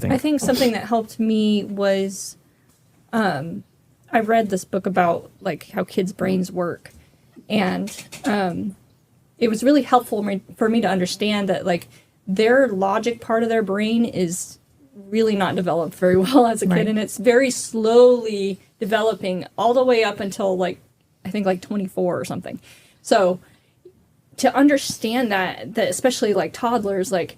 I think something that helped me was I read this book about like how kids' brains work, and it was really helpful for me to understand that like their logic part of their brain is really not developed very well as a kid, and it's very slowly developing all the way up until like I think like 24 or something. So to understand that especially like toddlers, like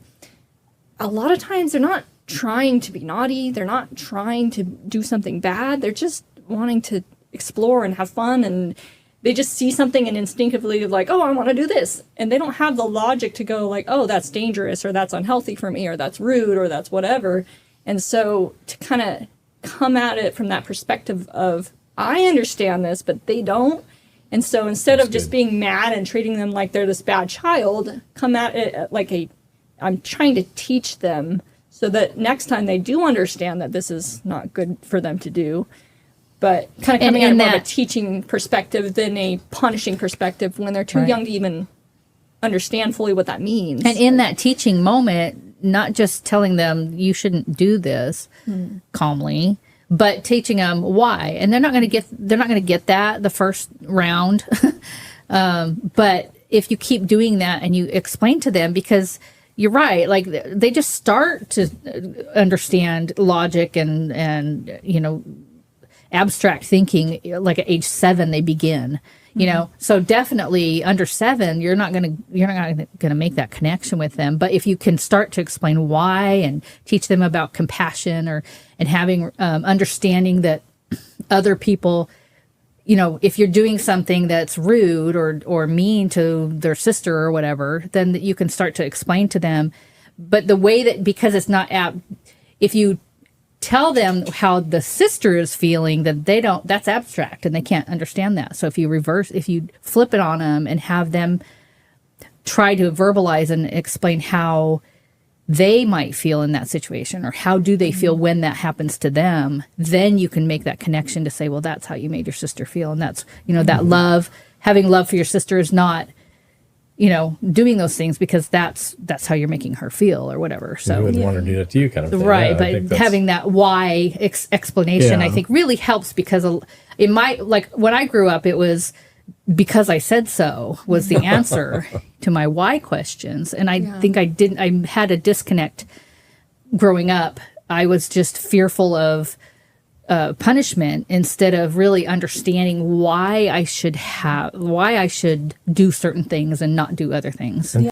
a lot of times they're not trying to be naughty, they're not trying to do something bad, they're just wanting to explore and have fun, and they just see something and instinctively like, oh, I want to do this, and they don't have the logic to go like, oh, that's dangerous, or that's unhealthy for me, or that's rude, or that's whatever. And so to kind of come at it from that perspective of, I understand this, but they don't. And so instead of just being mad and treating them like they're this bad child, come at it like I'm trying to teach them so that next time they do understand that this is not good for them to do, but kind of coming at it more of a teaching perspective than a punishing perspective when they're too young to even understand fully what that means. And in that teaching moment, not just telling them you shouldn't do this calmly, but teaching them why. And they're not going to get that the first round. But if you keep doing that and you explain to them, because you're right, like they just start to understand logic and abstract thinking, like at age 7 they begin. So definitely under 7, you're not going to make that connection with them. But if you can start to explain why and teach them about compassion and having understanding that other people, if you're doing something that's rude or mean to their sister or whatever, then you can start to explain to them. But the way that, because it's not if you tell them how the sister is feeling, that that's abstract and they can't understand that. So if you flip it on them and have them try to verbalize and explain how they might feel in that situation, or how do they feel when that happens to them, then you can make that connection to say, well, that's how you made your sister feel. And that's, that love, having love for your sister is not, doing those things because that's how you're making her feel or whatever. So you wouldn't want her to do that to you, kind of thing. Right. But having that why explanation, I think really helps, because like when I grew up, it was because I said so was the answer to my why questions. And I think I had a disconnect growing up. I was just fearful of punishment instead of really understanding why I should do certain things and not do other things.